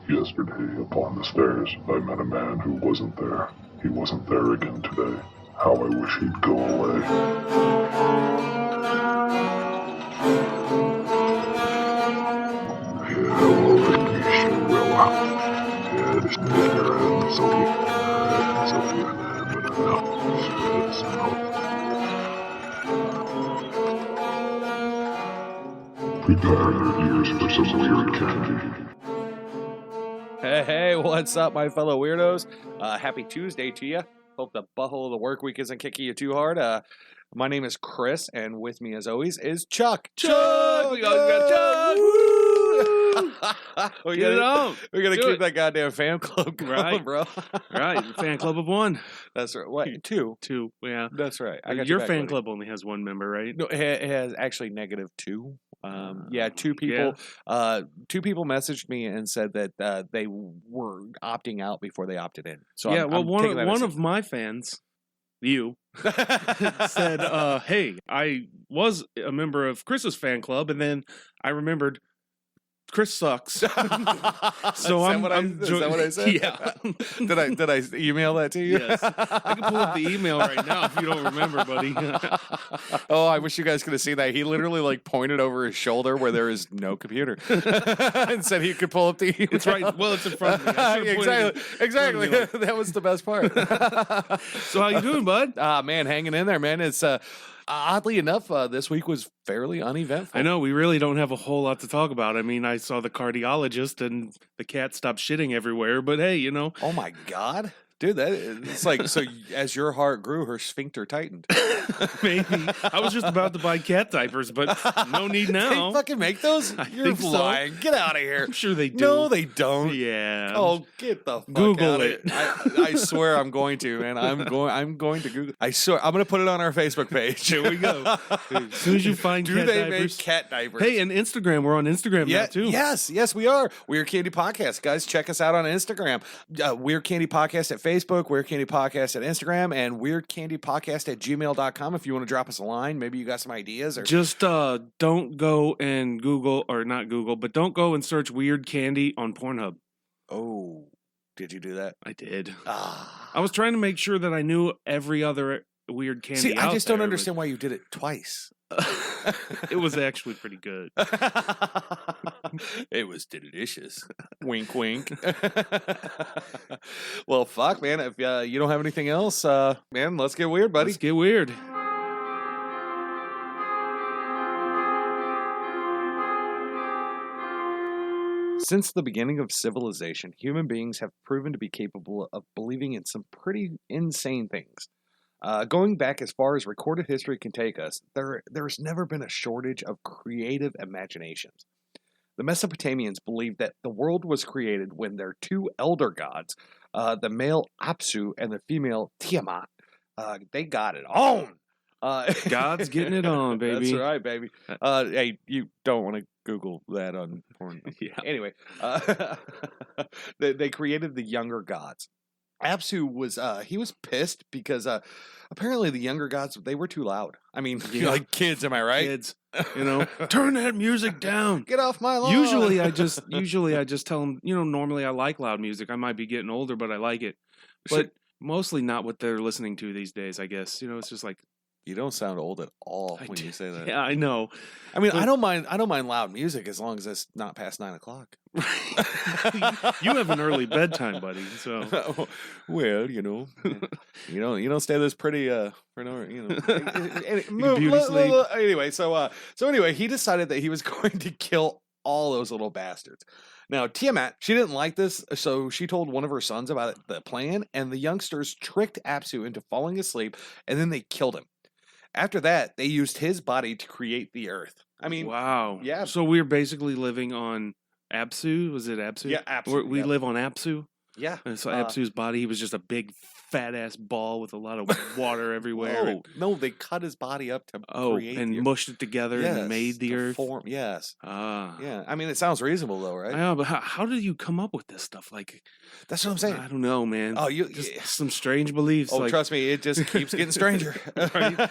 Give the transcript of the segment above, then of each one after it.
Yesterday, upon the stairs, I met a man who wasn't there. He wasn't there again today. How I wish he'd go away. Hello, det är Prepare your ears for some weird candy. Hey, what's up, my fellow weirdos? Happy Tuesday to you. Hope the butthole of the work week isn't kicking you too hard. My name is Chris, and with me, as always, is Chuck. Chuck! We got Chuck! Woo! We're Get it on. We're gonna Do keep it. that goddamn fan club going, Right. bro. Right, fan club of one. That's right. What? Two. Two, yeah. That's right. I got Your back, fan buddy. club only has one member, right? No, it has actually -2. Yeah, two people. Two people messaged me and said that they were opting out before they opted in. So yeah, I'm taking that one as of my fans, you, said, hey, I was a member of Chris's fan club, and then I remembered Chris sucks. So Is that what I said? Yeah. Did I email that to you? Yes. I can pull up the email right now if you don't remember, buddy. Oh, I wish you guys could have seen that. He literally pointed over his shoulder where there is no computer and said he could pull up the email. It's right. Well, it's in front of me. I should've pointed Exactly. it- That was the best part. So how you doing, bud? Man, hanging in there, man. It's oddly enough, this week was fairly uneventful. I know we really don't have a whole lot to talk about. I mean, I saw the cardiologist and the cat stopped shitting everywhere, but hey, you know. Oh my God. Dude, it's like, so as your heart grew, her sphincter tightened. Maybe. I was just about to buy cat diapers, but no need now. They fucking make those? I You're think so. lying. Get out of here. I'm sure they do. No, they don't. Yeah. Oh, get the fuck Google out of it. I swear I'm going to, man. I'm going to Google. I swear I'm going to put it on our Facebook page. Here we go. As soon as you find Do cat they diapers. make cat diapers? Hey, and Instagram. We're on Instagram now, too. Yes, we are. Weird Candy Podcast. Guys, check us out on Instagram. Weird Candy Podcast at Facebook, Weird Candy Podcast at Instagram, and Weird Candy Podcast at gmail.com if you want to drop us a line. Maybe you got some ideas. Or Just don't go and Google, or not Google, but don't go and search Weird Candy on Pornhub. Oh, did you do that? I did. Ah. I was trying to make sure that I knew every other weird candy. See, I out just don't there, understand why you did it twice. but it was actually pretty good. It was delicious. Wink, wink. Well, fuck, man. If you don't have anything else, man, let's get weird, buddy. Let's get weird. Since the beginning of civilization, human beings have proven to be capable of believing in some pretty insane things. Going back as far as recorded history can take us, there's never been a shortage of creative imaginations. The Mesopotamians believed that the world was created when their two elder gods, the male Apsu and the female Tiamat, they got it on. God's getting it on, baby. That's right, baby. Hey, you don't want to Google that on porn. Yeah. Anyway, they created the younger gods. Apsu was he was pissed because apparently the younger gods, they were too loud. I mean, Yeah. like kids, am I right? Kids, you know, turn that music down. Get off my lawn. Usually I just tell them, you know, normally I like loud music. I might be getting older, but I like it. But mostly not what they're listening to these days, I guess. You know, it's just like, you don't sound old at all when you say that. yeah, I know. I mean, But- I don't mind loud music as long as it's not past 9 o'clock. You have an early bedtime, buddy. So Well, you know, you don't stay this pretty for no, you know. beauty sleep. Anyway, so anyway, he decided that he was going to kill all those little bastards. Now, Tiamat, she didn't like this, so she told one of her sons about the plan, and the youngsters tricked Apsu into falling asleep, and then they killed him. After that, they used his body to create the earth. I mean, wow. yeah. So we're basically living on Apsu. Was it Apsu? Yeah, Apsu, We yeah. live on Apsu. Yeah. And so Apsu's body, he was just a big fat ass ball with a lot of water everywhere. Whoa. No, they cut his body up to create and the mushed it together and made the earth. Yes. Ah. Yeah. I mean, it sounds reasonable though, right? Yeah, but how did you come up with this stuff? Like, That's what I'm saying. I don't know, man. Oh, you just some strange beliefs. Oh, like, trust me, it just keeps getting stranger. Right?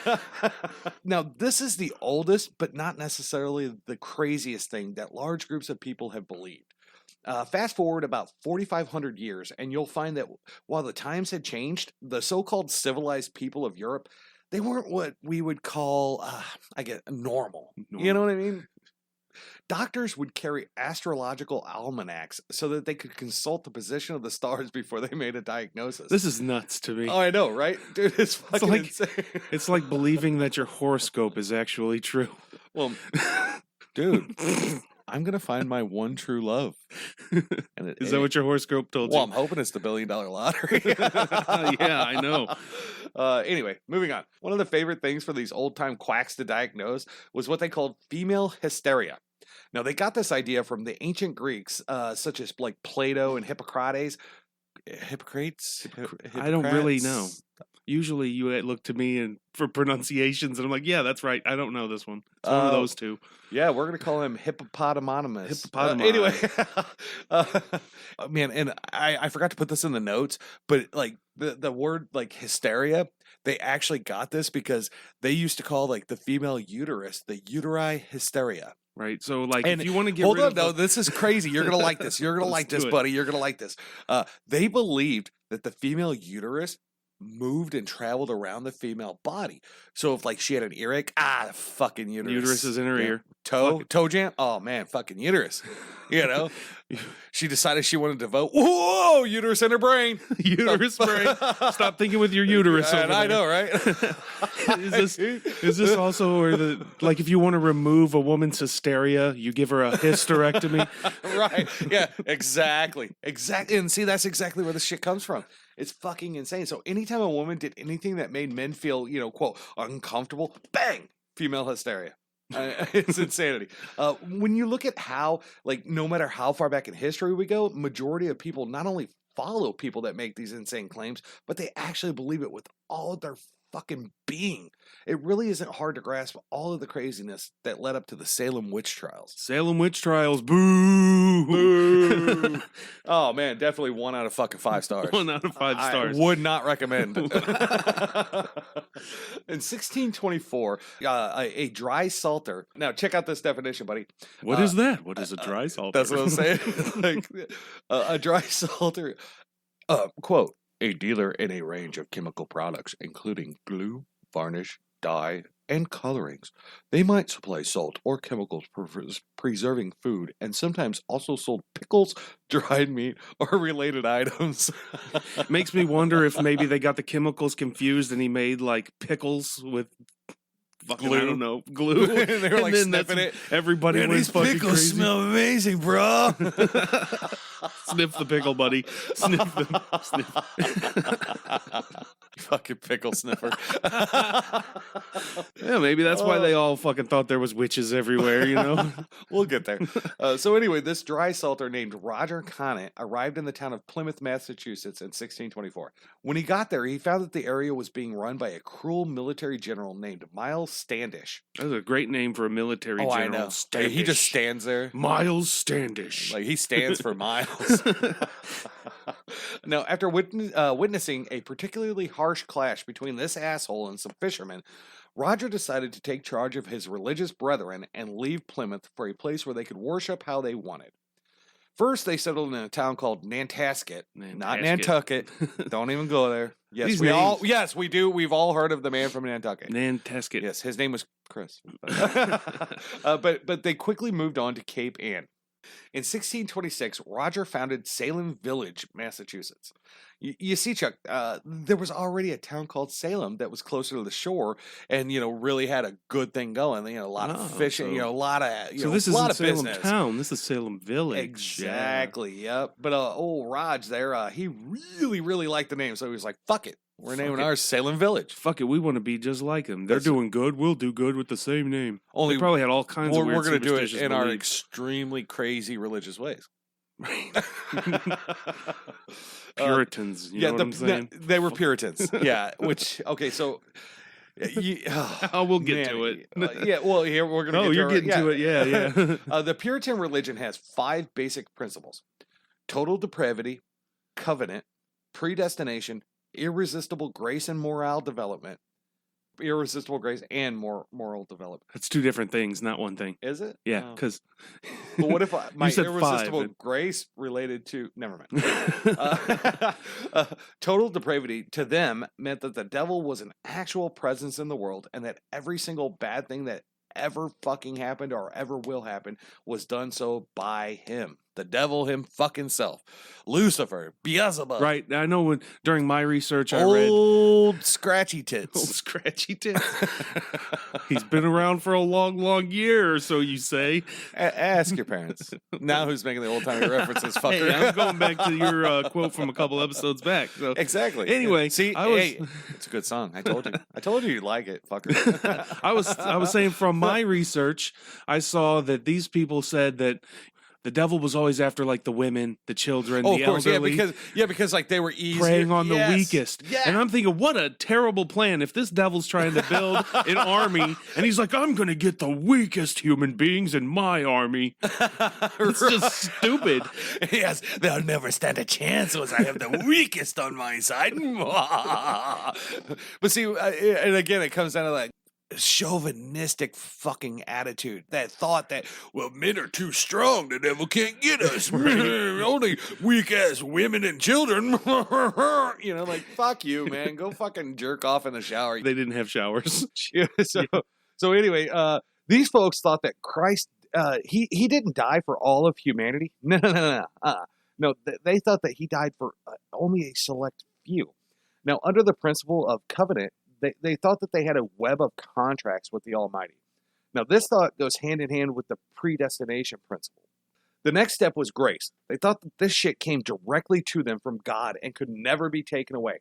Now, this is the oldest, but not necessarily the craziest thing that large groups of people have believed. Fast forward about 4,500 years, and you'll find that while the times had changed, the so-called civilized people of Europe, they weren't what we would call, normal. You know what I mean? Doctors would carry astrological almanacs so that they could consult the position of the stars before they made a diagnosis. This is nuts to me. Oh, I know, right? Dude, it's fucking insane. It's like believing that your horoscope is actually true. Well, dude, I'm going to find my one true love. And Is that what your horoscope told you? Well, I'm hoping it's the $1 billion lottery. Yeah, I know. Anyway, moving on. One of the favorite things for these old-time quacks to diagnose was what they called female hysteria. Now, they got this idea from the ancient Greeks, such as like Plato and Hippocrates. Hippocrates? I don't really know. Usually you look to me for pronunciations, and I'm like, yeah, that's right. I don't know this one. It's one of those two. Yeah, we're going to call him hippopotamonymous. Hippopotami. Man, and I forgot to put this in the notes, but like the word like hysteria, they actually got this because they used to call like the female uterus the uteri hysteria. Right. So, like, And if you want to get hold rid on, of no, this is crazy. You're gonna like this. You're gonna like Let's this, do it. buddy. You're gonna like this. They believed that the female uterus moved and traveled around the female body. So if like she had an earache, the fucking uterus. Uterus is in her ear. Toe jam. Oh man, fucking uterus. You know, she decided she wanted to vote. Whoa, uterus in her brain. Uterus brain. Stop thinking with your uterus. And I know, right? Is this also where like if you want to remove a woman's hysteria, you give her a hysterectomy? Right. Yeah, exactly. And see, that's exactly where this shit comes from. It's fucking insane. So anytime a woman did anything that made men feel, quote, uncomfortable, bang, female hysteria. It's insanity. When you look at how, like, no matter how far back in history we go, majority of people not only follow people that make these insane claims, but they actually believe it with all of their fucking being. It really isn't hard to grasp all of the craziness that led up to the Salem Witch Trials. Saleem witch trials. Boo! Boo! Oh man, definitely 1 out of fucking 5 stars. 1 out of 5 stars. I would not recommend. In 1624, a dry salter. Now check out this definition, buddy. What is that? What is a dry salter? That's what I'm saying. Like, a dry salter. Quote: a dealer in a range of chemical products, including glue, varnish, dye, and colorings. They might supply salt or chemicals for preserving food, and sometimes also sold pickles, dried meat, or related items. Makes me wonder if maybe they got the chemicals confused and he made like pickles with fucking, Glue. I don't know, glue. And they were like then sniffing it. Everybody Man, went these fucking pickles crazy. smell amazing, bro. Sniff the pickle, buddy. Sniff them. Sniff. Fucking pickle sniffer. Yeah, maybe that's why they all fucking thought there was witches everywhere, you know? We'll get there. So anyway, this dry salter named Roger Conant arrived in the town of Plymouth, Massachusetts in 1624. When he got there, he found that the area was being run by a cruel military general named Miles Standish. That's a great name for a military general. I know. Standish. He just stands there. Miles Standish. Like he stands for miles. Now, after witnessing a particularly harsh clash between this asshole and some fishermen, Roger decided to take charge of his religious brethren and leave Plymouth for a place where they could worship how they wanted. First, they settled in a town called Nantasket, not Nantucket. Don't even go there. Yes, These we names. all. Yes, we do. We've all heard of the man from Nantucket. Nantasket. Yes, his name was Chris. But they quickly moved on to Cape Ann. In 1626, Roger founded Salem Village, Massachusetts. You see, Chuck, there was already a town called Salem that was closer to the shore, and really had a good thing going. A lot of fishing, a lot of So this a lot isn't of Salem business. town. This is Salem Village. Exactly. Yep. But old Raj there, he really, really liked the name, so he was like, "Fuck it, we're naming ours Salem Village." Fuck it, we want to be just like them. They're doing good. We'll do good with the same name. Only they probably had all kinds of weird we're going to do it superstitious in our beliefs. extremely crazy religious ways. Puritans. You know what I'm saying? They were Puritans. Yeah. Which so. We'll get to it. Yeah. Well, here we're going to. Oh, you're getting to it. Yeah. The Puritan religion has 5 basic principles: total depravity, covenant, predestination, irresistible grace and moral development, irresistible grace and moral development. That's two different things, not one thing. Is it? Yeah, Oh. because But what if my said irresistible five, grace related to... Never mind. Total depravity to them meant that the devil was an actual presence in the world and that every single bad thing that ever fucking happened or ever will happen was done so by him. The devil him fucking self. Lucifer, Beelzebub. Right. I know during my research I read Old scratchy tits. Old scratchy tits. He's been around for a long, long year or so, you say. Ask your parents. Now who's making the old-timey references, fucker? Hey, I'm going back to your quote from a couple episodes back. So Exactly. Anyway, see, hey, it's a good song. I told you. I told you you'd like it, fucker. I was saying from my research, I saw that these people said that the devil was always after like the women, the children, the of course, elderly. because like they were easy, preying on the weakest. Yeah. And I'm thinking, what a terrible plan if this devil's trying to build an army and he's like, I'm going to get the weakest human beings in my army. It's just stupid. Yes, they'll never stand a chance once I have the weakest on my side. But see, and again, it comes down to like chauvinistic fucking attitude, that thought that, well, men are too strong, the devil can't get us. Only weak ass women and children. Like, fuck you, man, go fucking jerk off in the shower. They didn't have showers. So anyway, these folks thought that Christ, he didn't die for all of humanity. No, they thought that he died for only a select few. Now, under the principle of covenant, they thought that they had a web of contracts with the Almighty. Now, this thought goes hand in hand with the predestination principle. The next step was grace. They thought that this shit came directly to them from God and could never be taken away.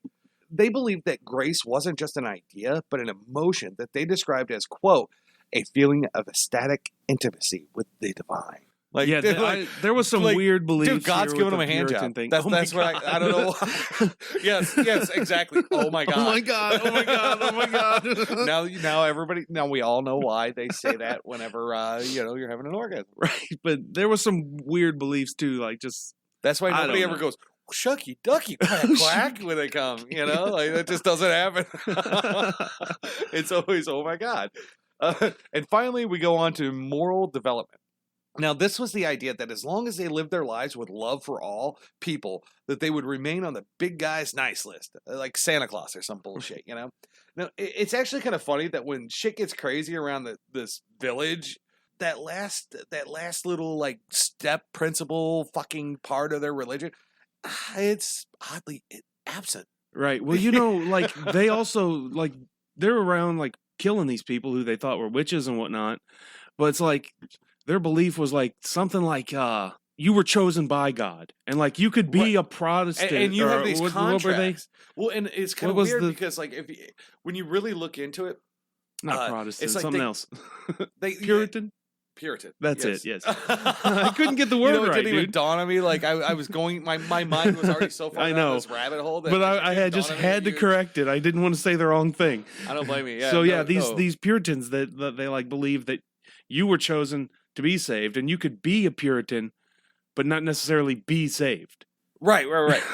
They believed that grace wasn't just an idea, but an emotion that they described as, quote, a feeling of ecstatic intimacy with the divine. Like, yeah, there was some weird beliefs. Dude, God's giving him a hand job. Thing. That's what I don't know. Yes, exactly. Oh my God. Oh my God. Oh my God. Oh my God. now everybody. Now we all know why they say that whenever you're having an orgasm. Right, but there was some weird beliefs too. Like just that's why nobody ever goes shucky ducky quack quack when they come. Like that just doesn't happen. It's always oh my God. And finally, we go on to moral development. Now, this was the idea that as long as they lived their lives with love for all people, that they would remain on the big guy's nice list, like Santa Claus or some bullshit, Now, it's actually kind of funny that when shit gets crazy around this village, that last little like step principle fucking part of their religion, it's oddly absent. Right. Well, like they also like they're around like killing these people who they thought were witches and whatnot, but it's like their belief was like something like you were chosen by God, and like you could be a Protestant, and you have these contracts. What were they? Well, and it's kind of weird because like when you really look into it, not Protestant, it's like something else. Puritan. That's it. Yes. I couldn't get the word right. It didn't dude. even dawn on me. Like I was going, my mind was already so far down this rabbit hole. That but I had just had to correct it. I didn't want to say the wrong thing. I don't blame you. Yeah, so these Puritans that they like believe that you were chosen to be saved, and you could be a Puritan, but not necessarily be saved. Right.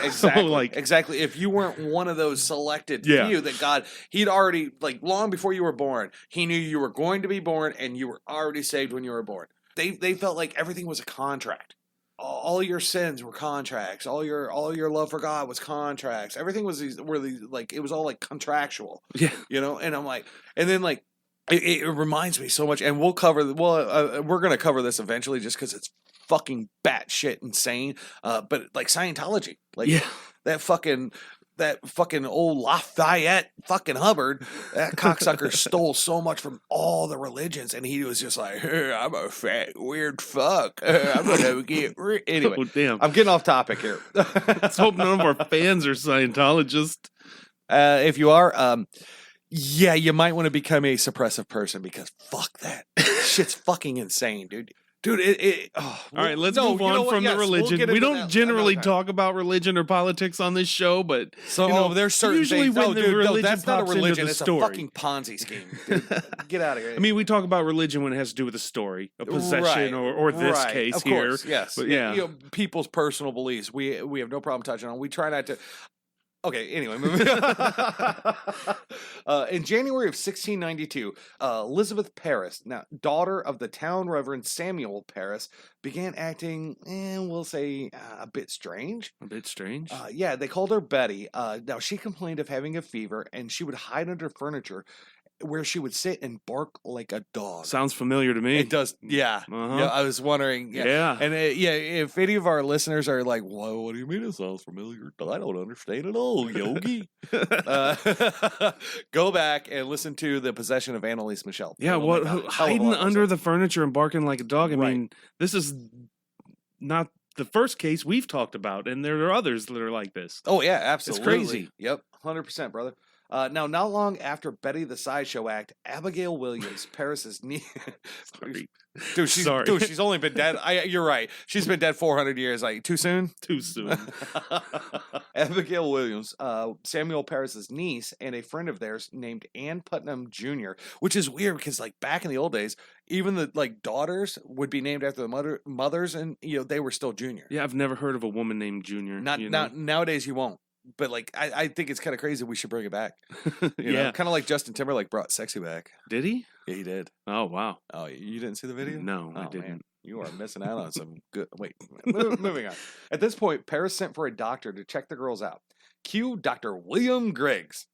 Exactly. So, exactly. If you weren't one of those selected few that God, he'd already, like long before you were born, he knew you were going to be born and you were already saved when you were born. They felt like everything was a contract. All your sins were contracts. All your love for God was contracts. Everything was these like it was all like contractual. Yeah. And I'm like, and then like it reminds me so much, and we're going to cover this eventually just because it's fucking batshit insane. But like Scientology, like that fucking old Lafayette fucking Hubbard, that cocksucker stole so much from all the religions, and he was just like, hey, I'm a fat weird fuck. I'm gonna get anyway. Oh, damn. I'm getting off topic here. Let's hope none of our fans are Scientologists. If you are, yeah, you might want to become a suppressive person because fuck that. Shit's fucking insane, dude. Dude, all right, let's move on from the religion. We don't generally talk about religion or politics on this show, but there's certain usually things. when the religion that's not a pops religion. into It's the story. a fucking Ponzi scheme. Dude. Get out of here. I mean, we talk about religion when it has to do with a story, a possession, or this case of here. Course, yes, but yeah, people's personal beliefs. We have no problem touching on. We try not to. Okay, anyway, moving on. In January of 1692, Elizabeth Parris, now daughter of the town Reverend Samuel Parris, began acting, we'll say, a bit strange. A bit strange. Yeah, they called her Betty. Now, she complained of having a fever, and she would hide under furniture where she would sit and bark like a dog. Sounds familiar to me. It does, yeah. Uh-huh. Yeah, I was wondering. Yeah. And if any of our listeners are like, well, what do you mean it sounds familiar? I don't understand at all, Yogi. Go back and listen to The Possession of Annalise Michelle. Yeah, Oh my what God, hiding under the furniture and barking like a dog? I Right. mean, this is not the first case we've talked about, and there are others that are like this. Oh, yeah, absolutely. crazy. Yep, 100%, brother. Now, not long after Betty the Sideshow Act, Abigail Williams, Paris's niece. Sorry. Dude, she's only been dead. You're right. She's been dead 400 years. Like, too soon? Too soon. Abigail Williams, Samuel Paris's niece, and a friend of theirs named Ann Putnam Jr., which is weird because, like, back in the old days, even the like daughters would be named after the mothers, and they were still junior. Yeah, I've never heard of a woman named Junior. Nowadays you won't. But like, I think it's kind of crazy. We should bring it back. Yeah, kind of like Justin Timberlake brought "Sexy" back. Did he? Yeah, he did. Oh wow. Oh, you didn't see the video? No, I Oh, didn't. man. You are missing out on some good. Wait, moving on. At this point, Paris sent for a doctor to check the girls out. Cue Dr. William Griggs.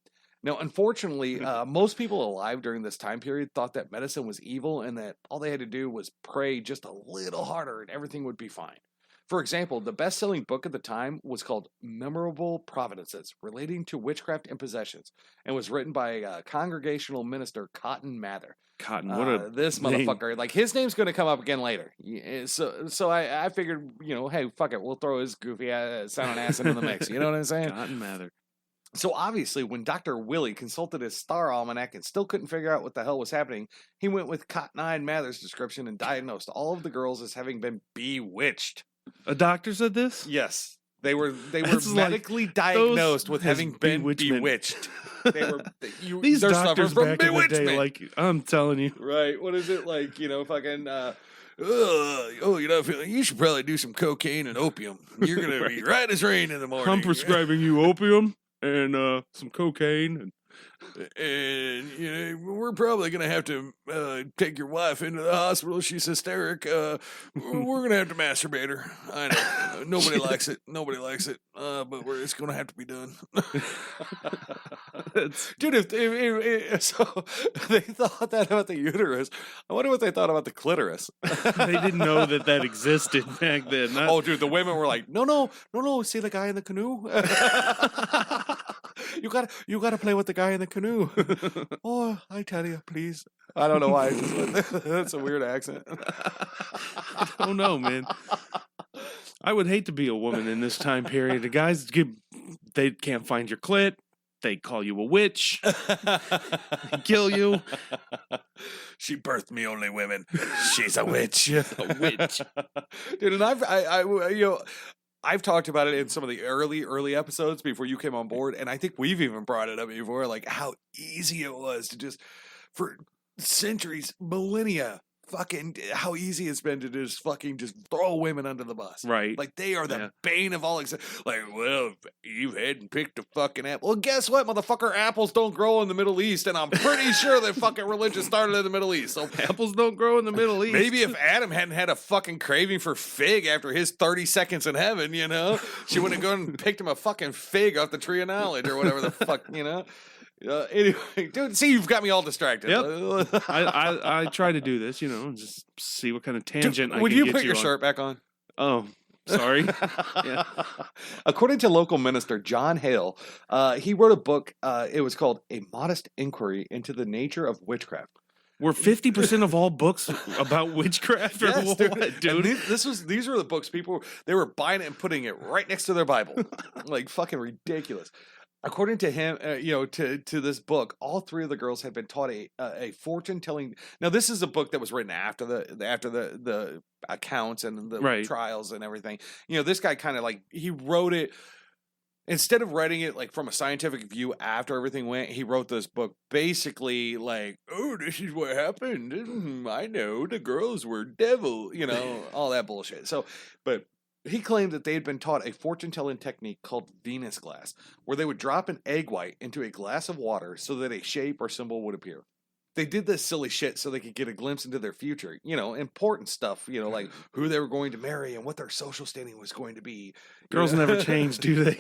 Now, unfortunately, most people alive during this time period thought that medicine was evil and that all they had to do was pray just a little harder and everything would be fine. For example, the best-selling book at the time was called Memorable Providences, relating to witchcraft and possessions, and was written by Congregational Minister Cotton Mather. Cotton, what a this name. motherfucker! Like his name's going to come up again later. So I figured, hey, fuck it, we'll throw his goofy sounding ass into the mix. You know what I'm saying? Cotton Mather. So obviously, when Dr. Willie consulted his star almanac and still couldn't figure out what the hell was happening, he went with Cotton-eyed Mather's description and diagnosed all of the girls as having been bewitched. A doctor said this? Yes. They were That's like medically diagnosed with as having been bewitchment. bewitched. They were These they're doctors suffering from back in the day, bewitchment. like, I'm telling you. Right. What is it like? Fucking. You should probably do some cocaine and opium. You're gonna be right as rain in the morning. I'm prescribing you opium and some cocaine. And we're probably gonna have to take your wife into the hospital. She's hysteric. We're gonna have to masturbate her. I know nobody likes it. Nobody likes it. But it's gonna have to be done. Dude, if so they thought that about the uterus. I wonder what they thought about the clitoris. They didn't know that existed back then. Oh, dude, the women were like, no. See the guy in the canoe? You gotta play with the guy in the canoe. Oh, I tell you, please. I don't know why. That's a weird accent. I don't know, man. I would hate to be a woman in this time period. The guys, they can't find your clit. They call you a witch. They kill you. She birthed me only women. She's a witch. A witch. Dude, and I've talked about it in some of the early episodes before you came on board, and I think we've even brought it up before, like how easy it was to just, for centuries, millennia, fucking how easy it's been to just throw women under the bus. Right. Like they are the bane of all like, well, Eve hadn't picked a fucking apple. Well, guess what, motherfucker? Apples don't grow in the Middle East, and I'm pretty sure that fucking religion started in the Middle East. So apples don't grow in the Middle East. Maybe if Adam hadn't had a fucking craving for fig after his 30 seconds in heaven, she wouldn't have gone and picked him a fucking fig off the tree of knowledge or whatever the fuck, anyway, dude, see, you've got me all distracted. Yep. I try to do this, just see what kind of tangent I can would get you put your on. shirt back on? Oh, sorry. Yeah. According to local minister John Hale, he wrote a book. It was called A Modest Inquiry into the Nature of Witchcraft. Were 50% of all books about witchcraft or Yes, what, dude? These were the books they were buying it and putting it right next to their Bible. Like fucking ridiculous. According to him, to this book, all three of the girls had been taught a fortune telling. Now, this is a book that was written after the accounts and the trials and everything. This guy kind of like he wrote it. Instead of writing it like from a scientific view after everything went, he wrote this book basically like, oh, this is what happened. I know the girls were devil, all that bullshit. So, but He claimed that they had been taught a fortune-telling technique called Venus glass, where they would drop an egg white into a glass of water so that a shape or symbol would appear. They did this silly shit so they could get a glimpse into their future, important stuff, like who they were going to marry and what their social standing was going to be. Girls never change, do they?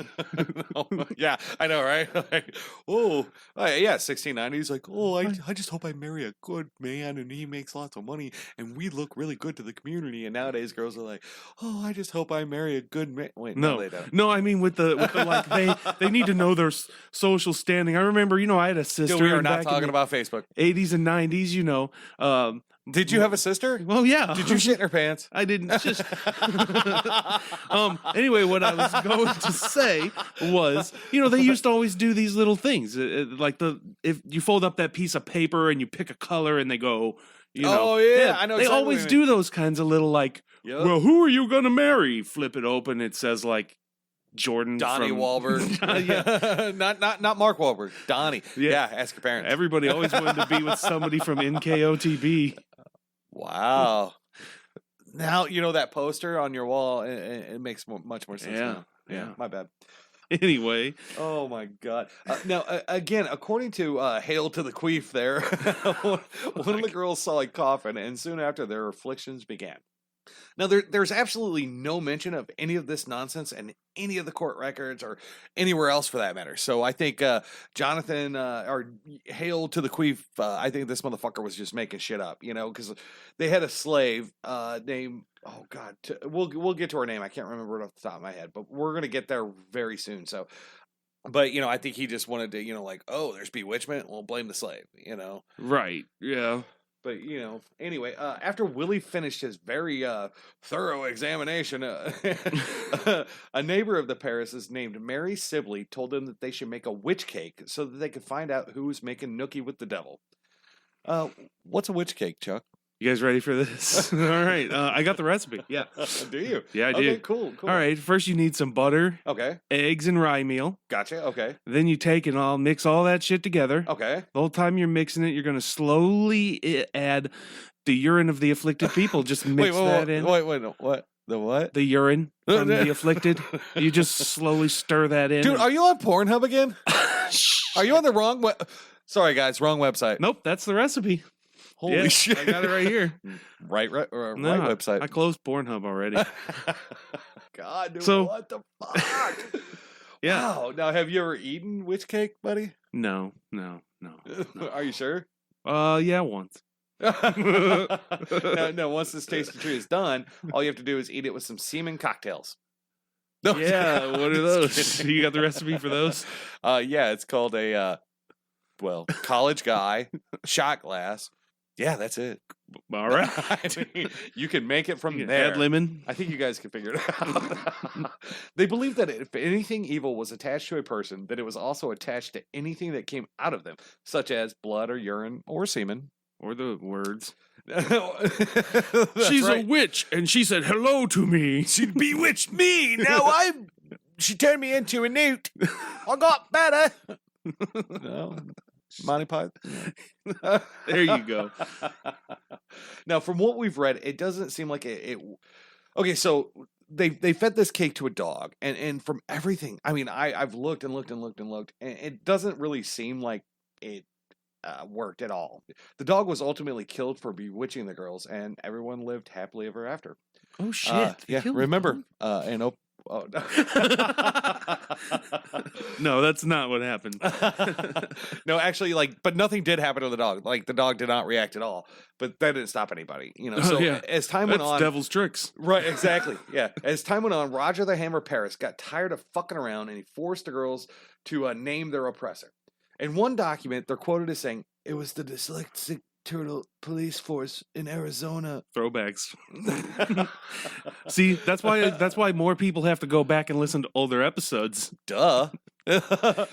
No. Yeah, I know, right? Like, oh, yeah, 1690s. Like, oh, I just hope I marry a good man and he makes lots of money and we look really good to the community. And nowadays, girls are like, oh, I just hope I marry a good man. Wait, no, they don't. No, I mean with the like they need to know their social standing. I remember, I had a sister. We are not talking about Facebook. 80s and 90s, Did you have a sister? Well, yeah. Did you shit in her pants? I didn't. Just anyway, what I was going to say was, they used to always do these little things, like if you fold up that piece of paper and you pick a color and they go, oh yeah, I know. They always do those kinds of little well, who are you gonna marry? Flip it open. It says Jordan, Donnie Wahlberg. Yeah. not Mark Wahlberg. Donnie. Yeah, ask your parents. Everybody always wanted to be with somebody from NKOTB. Wow. Now that poster on your wall. It makes much more sense. Yeah. Yeah. My bad. Anyway. Oh my God. Now again, according to Hail to the Queef, there, one of the girls saw a coffin, and soon after their afflictions began. Now, there's absolutely no mention of any of this nonsense in any of the court records or anywhere else for that matter. So I think Jonathan, or Hail to the Queef, I think this motherfucker was just making shit up, because they had a slave named, oh God, we'll get to her name. I can't remember it off the top of my head, but we're going to get there very soon. So, but, I think he just wanted to, oh, there's bewitchment. We'll blame the slave, Right. Yeah. But, anyway, after Willie finished his very thorough examination, a neighbor of the Paris's named Mary Sibley told them that they should make a witch cake so that they could find out who was making nookie with the devil. What's a witch cake, Chuck? You guys ready for this? All right. I got the recipe. Yeah. Do you? Yeah, I do. Okay, cool. All right. First, you need some butter. Okay. Eggs and rye meal. Gotcha. Okay. Then you take and I'll mix all that shit together. Okay. The whole time you're mixing it, you're going to slowly add the urine of the afflicted people. Just mix that in. Wait, what? The what? The urine from the afflicted. You just slowly stir that in. Dude, are you on Pornhub again? Are you on the wrong Sorry, guys, wrong website. Nope, that's the recipe. Holy shit. I got it right here. Right website. I closed Pornhub already. God, dude, so, what the fuck? Yeah. Wow. Now, have you ever eaten witch cake, buddy? No. Are you sure? Yeah, once. No, once this tasting tree is done, all you have to do is eat it with some semen cocktails. No, yeah, what are those? You got the recipe for those? Yeah, it's called a, college guy, shot glass. Yeah, that's it. All right. I mean, you can make it from there. Add lemon. I think you guys can figure it out. They believe that if anything evil was attached to a person, that it was also attached to anything that came out of them, such as blood or urine or semen. Or the words. She's a witch, and she said hello to me. She bewitched me. Now she turned me into a newt. I got better. No. Monty Python. There you go. Now, from what we've read, it doesn't seem like it. Okay, so they fed this cake to a dog, and from everything, I mean, I've looked and it doesn't really seem like it worked at all. The dog was ultimately killed for bewitching the girls, and everyone lived happily ever after. Oh shit! Yeah, remember, Oh, no. No, that's not what happened. No, actually, but nothing did happen to the dog. Like, the dog did not react at all. But that didn't stop anybody, So as time went on, devil's tricks. Right? Exactly. Yeah. As time went on, Roger the Hammer Paris got tired of fucking around, and he forced the girls to name their oppressor. In one document, they're quoted as saying, "It was the dyslexic turtle police force in Arizona." Throwbacks. See, that's why more people have to go back and listen to older episodes. Duh. And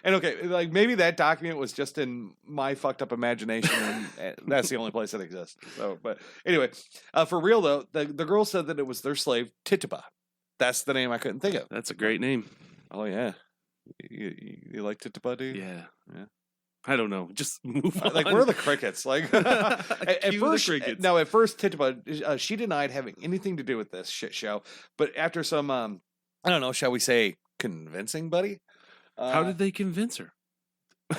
okay, maybe that document was just in my fucked up imagination, and that's the only place it exists. So, but anyway, for real though, the girl said that it was their slave Tituba. That's the name I couldn't think of. That's a great name. Oh yeah, you like Tituba, dude? Yeah. I don't know. Just move on. Like, where are the crickets? Like, at Cue first, the crickets. no, at first, Tituba, she denied having anything to do with this shit show. But after some, I don't know, shall we say, convincing, buddy? How did they convince her?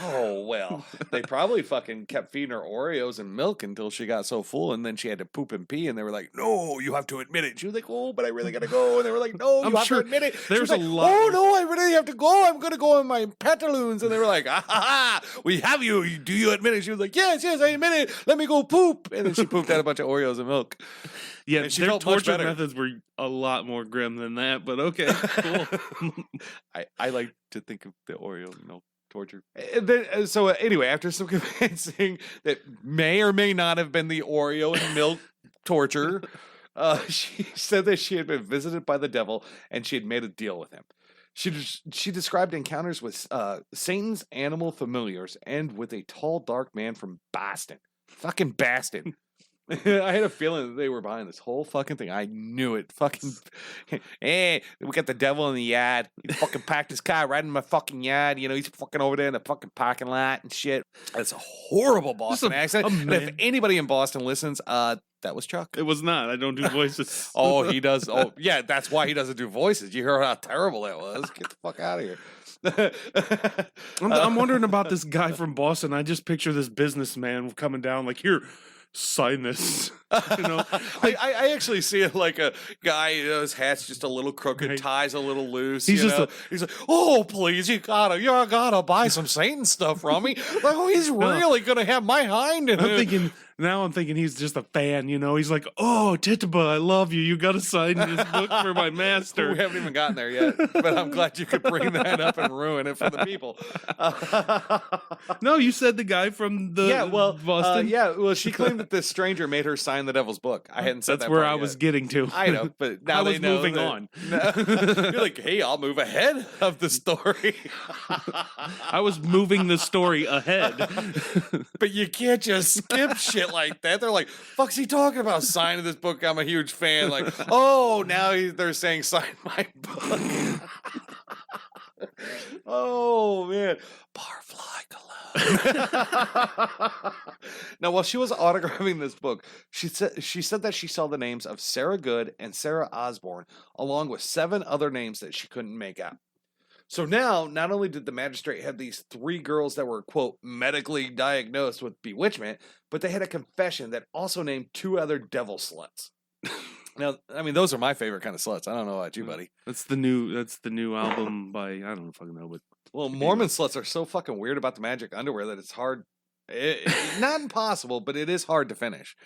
Oh, well, they probably fucking kept feeding her Oreos and milk until she got so full, and then she had to poop and pee, and they were like, no, you have to admit it. She was like, oh, but I really gotta go. And they were like, no, you have to admit it. There's a lot. Oh, no, I really have to go. I'm gonna go in my pantaloons. And they were like, we have you. Do you admit it? She was like, yes, I admit it. Let me go poop. And then she pooped out a bunch of Oreos and milk. Yeah, and she their felt much torture better. methods were a lot more grim than that, but okay, cool. I like to think of the Oreo milk torture. So anyway, after some convincing that may or may not have been the Oreo and milk torture, she said that she had been visited by the devil and she had made a deal with him. She described encounters with Satan's animal familiars and with a tall, dark man from Boston. Fucking Boston. I had a feeling that they were behind this whole fucking thing. I knew it. Fucking, hey, we got the devil in the yard. He fucking packed his car right in my fucking yard. You know, he's fucking over there in the fucking parking lot and shit. That's a horrible Boston accent. And if anybody in Boston listens, that was Chuck. It was not. I don't do voices. Oh, he does. Oh, yeah, that's why he doesn't do voices. You heard how terrible that was. Get the fuck out of here. I'm wondering about this guy from Boston. I just picture this businessman coming down like, here, sign this. You know, I actually see it like a guy, you know, his hat's just a little crooked, Right. ties a little loose. He's you just know? He's like, oh please, you gotta buy some Satan stuff from me. Like, oh, he's really gonna have my hind in it. I'm thinking he's just a fan, you know. He's like, oh, Tituba, I love you. You got to sign this book for my master. We haven't even gotten there yet, but I'm glad you could bring that up and ruin it for the people. No, you said the guy from the Boston. Well, she claimed that this stranger made her sign the devil's book. I hadn't said That's that where part I yet. was getting to. I know, but now I they was know moving that- on. You're like, hey, I'll move ahead of the story. I was moving the story ahead. But you can't just skip shit like that. They're like, fuck's he talking about? Signing this book. I'm a huge fan. Like, oh, now they're saying sign my book. Oh, man. Barfly cologne. Now, while she was autographing this book, she said that she saw the names of Sarah Good and Sarah Osborne, along with 7 other names that she couldn't make out. So now, not only did the magistrate have these 3 girls that were, quote, medically diagnosed with bewitchment, but they had a confession that also named 2 other devil sluts. Now, I mean, those are my favorite kind of sluts. I don't know about you, buddy. That's the new album by, I don't fucking know, but Well, Mormon sluts are so fucking weird about the magic underwear that it's hard. Not impossible, but it is hard to finish.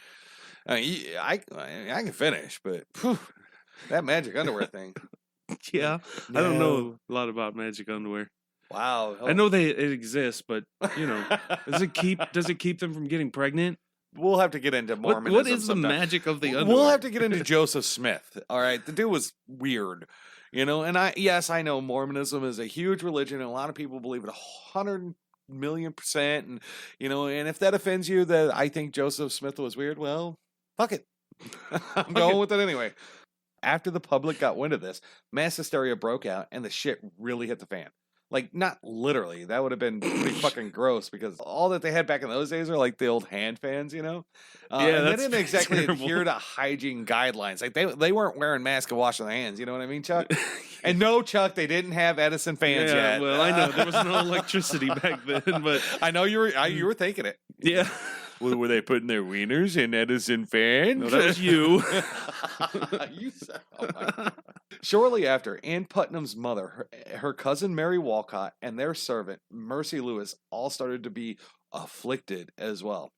I mean, I can finish, but whew, that magic underwear thing. yeah, I don't know a lot about magic underwear. Wow. I know it exists, but you know, does it keep them from getting pregnant? We'll have to get into Mormonism. What is the sometime. magic of the underwear? We'll have to get into Joseph Smith. All right, the dude was weird, you know. And I know Mormonism is a huge religion, and a lot of people believe it 100,000,000%. And you know, and if that offends you, that I think Joseph Smith was weird, well, fuck it. I'm going with it anyway. After the public got wind of this, mass hysteria broke out, and the shit really hit the fan. Like, not literally. That would have been pretty fucking gross because all that they had back in those days are like the old hand fans, you know? Yeah, and that's they didn't exactly terrible. adhere to hygiene guidelines. Like, they weren't wearing masks and washing their hands. You know what I mean, Chuck? And no, Chuck, they didn't have Edison fans yet. Well, I know there was no electricity back then, but I know you were thinking it. yeah. Well, were they putting their wieners in Edison fans? No, that was you. You said, oh my God. Shortly after, Ann Putnam's mother, her cousin Mary Walcott, and their servant Mercy Lewis all started to be afflicted as well.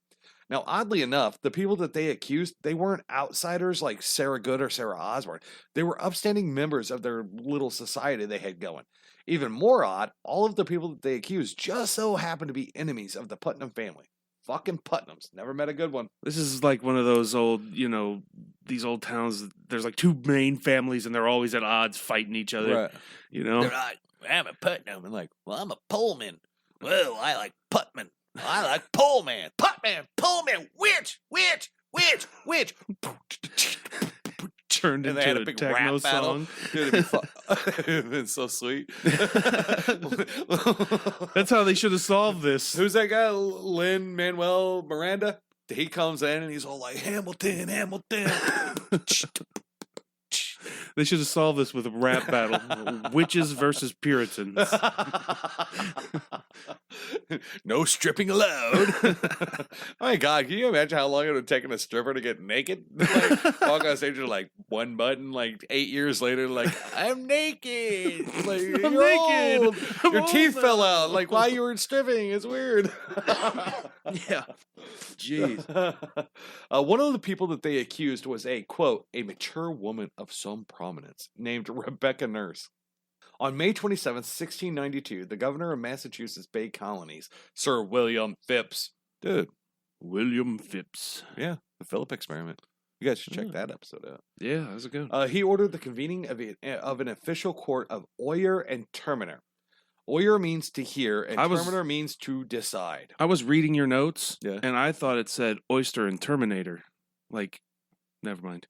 Now, oddly enough, the people that they accused, they weren't outsiders like Sarah Good or Sarah Osborne. They were upstanding members of their little society they had going. Even more odd, all of the people that they accused just so happened to be enemies of the Putnam family. Fucking Putnams. Never met a good one. This is like one of those old, you know, these old towns. There's like 2 main families, and they're always at odds, fighting each other. Right. You know, They're like, I'm a Putnam. And like, well, I'm a Pullman. Well, I like Putman. I like Pullman. Putman, Pullman, which? turned And they had into a a big techno rap battle. song. Dude, it'd been so sweet. That's how they should have solved this. Who's that guy? Lin-Manuel Miranda? He comes in and he's all like, Hamilton, Hamilton. They should have solved this with a rap battle. Witches versus Puritans. No stripping allowed. Oh my God, can you imagine how long it would have taken a stripper to get naked? Like, walk on stage with like one button, like 8 years later, like, I'm naked. Like, I'm you're naked. old. I'm Your old teeth now. fell out. Like, why you were stripping? It's weird. Yeah. Jeez. One of the people that they accused was a, quote, a mature woman of some prominence named Rebecca Nurse. On May 27, 1692, the governor of Massachusetts Bay Colonies, Sir William Phipps, dude, William Phipps. yeah, the Philip experiment. You guys should check Yeah. that episode out. Yeah, that's a good. He ordered the convening of an official court of oyer and terminer. Oyer means to hear, and terminer means to decide. I was reading your notes, Yeah. and I thought it said oyster and Terminator. Like, never mind.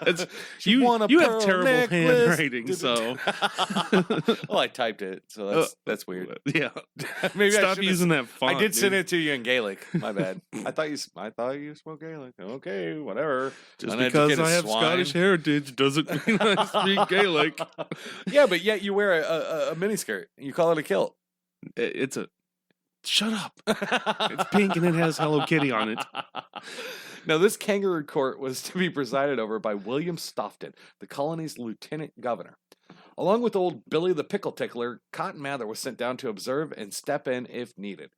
It's, you have terrible handwriting, so. Well, I typed it, so that's weird. Yeah. Maybe Stop using that font. I did send dude. it to you in Gaelic. My bad. I thought you spoke Gaelic. Okay, whatever. Just because I have Scottish heritage doesn't mean I speak Gaelic. Yeah, but yet you wear a miniskirt. You call it a kilt. It's a. Shut up. It's pink and it has Hello Kitty on it. Now, this kangaroo court was to be presided over by William Stoughton, the colony's lieutenant governor. Along with old Billy the Pickle Tickler, Cotton Mather was sent down to observe and step in if needed.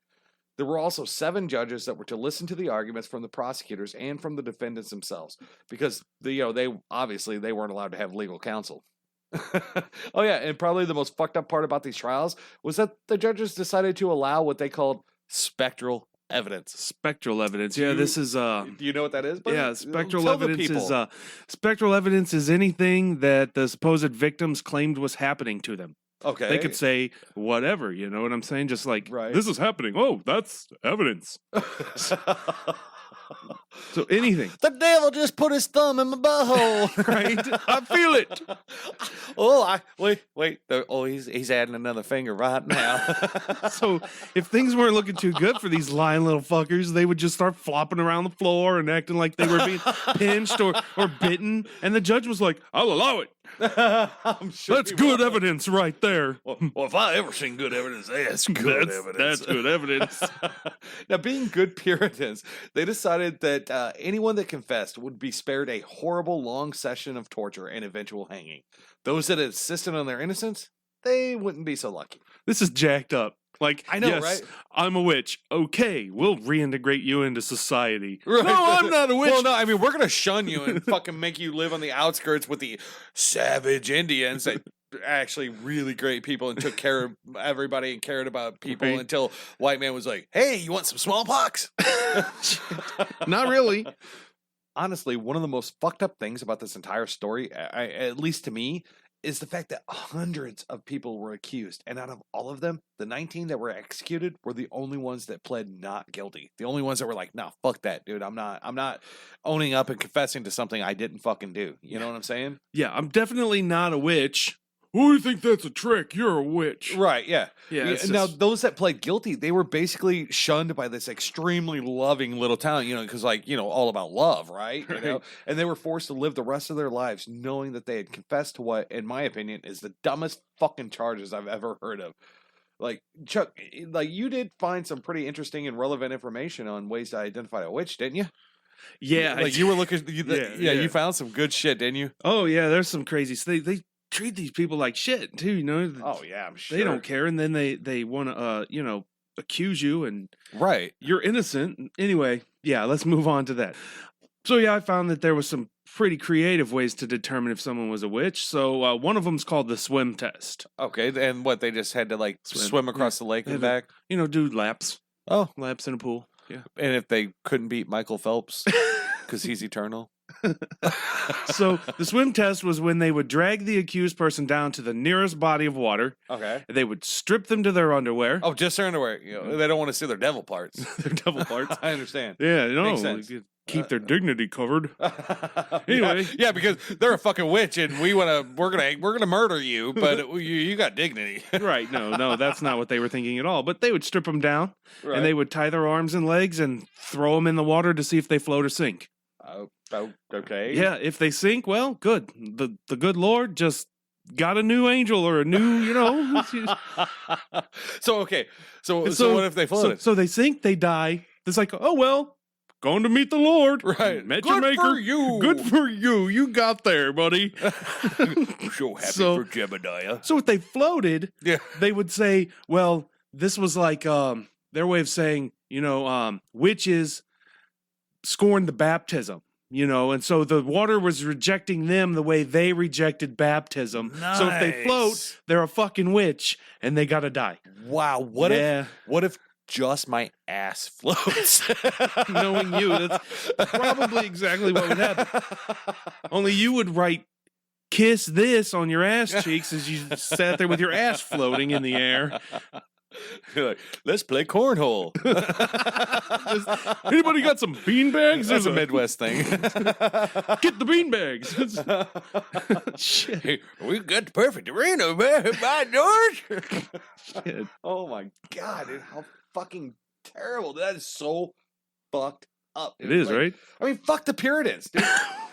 There were also 7 judges that were to listen to the arguments from the prosecutors and from the defendants themselves, because they obviously they weren't allowed to have legal counsel. Oh yeah, and probably the most fucked up part about these trials was that the judges decided to allow what they called spectral evidence. Spectral evidence. Yeah, this is Do you know what that is? Yeah, spectral evidence is anything that the supposed victims claimed was happening to them. Okay. They could say whatever, you know what I'm saying? Just like, Right. This is happening. Oh, that's evidence. So anything. The devil just put his thumb in my butthole. Right? I feel it. Wait. He's adding another finger right now. So if things weren't looking too good for these lying little fuckers, they would just start flopping around the floor and acting like they were being pinched or bitten. And the judge was like, I'll allow it. I'm sure That's good evidence right there. Well, if I ever seen good evidence, that's good evidence. That's good evidence. Now, being good Puritans, they decided that anyone that confessed would be spared a horrible long session of torture and eventual hanging. Those that insisted on their innocence, they wouldn't be so lucky. This is jacked up. Like, I know, yes, right? I'm a witch. Okay, we'll reintegrate you into society. Right. No, I'm not a witch. Well, no, I mean, we're going to shun you and fucking make you live on the outskirts with the savage Indians that actually really great people and took care of everybody and cared about people Right. until white man was like, hey, you want some smallpox? Not really. Honestly, one of the most fucked up things about this entire story, at least to me, is the fact that hundreds of people were accused. And out of all of them, the 19 that were executed were the only ones that pled not guilty. The only ones that were like, no, fuck that, dude. I'm not owning up and confessing to something I didn't fucking do. You know what I'm saying? Yeah, I'm definitely not a witch. Oh, you think that's a trick? You're a witch. Right, yeah. Yeah, it's now, just- those that pled guilty, they were basically shunned by this extremely loving little town, because, all about love, right? You know? Right. And they were forced to live the rest of their lives knowing that they had confessed to what, in my opinion, is the dumbest fucking charges I've ever heard of. Like, Chuck, you did find some pretty interesting and relevant information on ways to identify a witch, didn't you? Yeah. You were looking, Yeah. you found some good shit, didn't you? Oh, yeah, there's some crazy stuff. They treat these people like shit, too, you know? Oh, yeah, I'm sure. They don't care, and then they want to, accuse you, and Right. you're innocent. Anyway, yeah, let's move on to that. So, yeah, I found that there was some pretty creative ways to determine if someone was a witch. So, one of them's called the swim test. Okay, and what, they just had to, swim across the lake and They had back? Do laps. Oh. Laps in a pool. Yeah. And if they couldn't beat Michael Phelps because he's eternal? So the swim test was when they would drag the accused person down to the nearest body of water. Okay. They would strip them to their underwear. Oh, just their underwear. They don't want to see their devil parts. Their devil parts. I understand. Yeah, no. Makes sense. keep their dignity covered. Anyway, yeah, because they're a fucking witch, and we're gonna murder you, but you got dignity. Right? No, that's not what they were thinking at all. But they would strip them down, Right. and they would tie their arms and legs and throw them in the water to see if they float or sink. Oh, okay. Yeah, if they sink, well, good. The good Lord just got a new angel or a new, So what if they floated? So they sink, they die. It's like, oh well, going to meet the Lord. Right. Met Good your maker. for you. Good for you. You got there, buddy. So happy for Jebediah. So if they floated, Yeah. they would say, well, this was like their way of saying, witches scorned the baptism. And so the water was rejecting them the way they rejected baptism. Nice. So if they float, they're a fucking witch and they gotta die. Wow. What if just my ass floats? Knowing you, that's probably exactly what would happen. Only you would write "kiss this" on your ass cheeks as you sat there with your ass floating in the air. You're like, let's play cornhole. Anybody got some beanbags? That's a Midwest thing. Get the beanbags. Shit. We got the perfect arena by doors. Shit. Oh my god, dude, how fucking terrible! That is so fucked up. It is, right? I mean, fuck the Puritans, dude.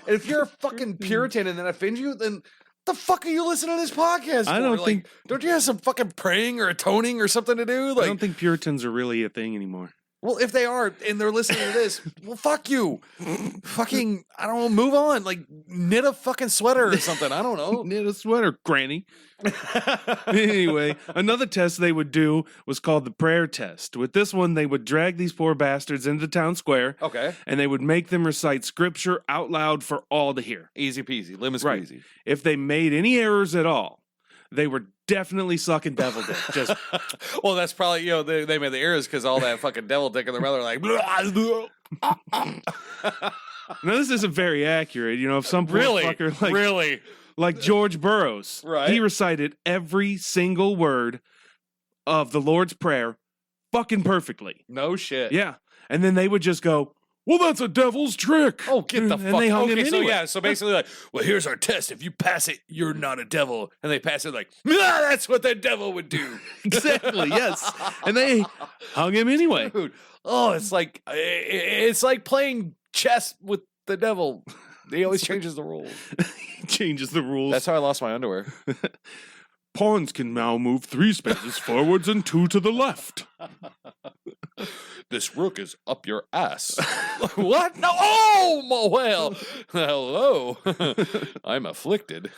And if you're a fucking Puritan and that offends you, then the fuck are you listening to this podcast for? I don't think. Don't you have some fucking praying or atoning or something to do? I don't think Puritans are really a thing anymore. Well, if they are and they're listening to this, well, fuck you. Fucking, I don't know, move on. Like, knit a fucking sweater or something. I don't know. Knit a sweater, granny. Anyway, another test they would do was called the prayer test. With this one, they would drag these poor bastards into town square. Okay. And they would make them recite scripture out loud for all to hear. Easy peasy, lemon Right. squeezy. If they made any errors at all, they were definitely sucking devil dick. Just Well, that's probably, they made the errors because all that fucking devil dick in their mouth are like, now this isn't very accurate. If some poor really? fucker like George Burroughs, Right. he recited every single word of the Lord's Prayer fucking perfectly. No shit. Yeah. And then they would just go, well, that's a devil's trick. Oh, get the and fuck. they hung him so anyway. yeah, so basically like, well, here's our test. If you pass it, you're not a devil. And they pass it like, that's what the devil would do. Exactly, yes. And they hung him anyway. Dude, it's like playing chess with the devil. He always changes the rules. He changes the rules. That's how I lost my underwear. Pawns can now move 3 spaces forwards and 2 to the left. This rook is up your ass. What? No. Oh, well. Hello. I'm afflicted.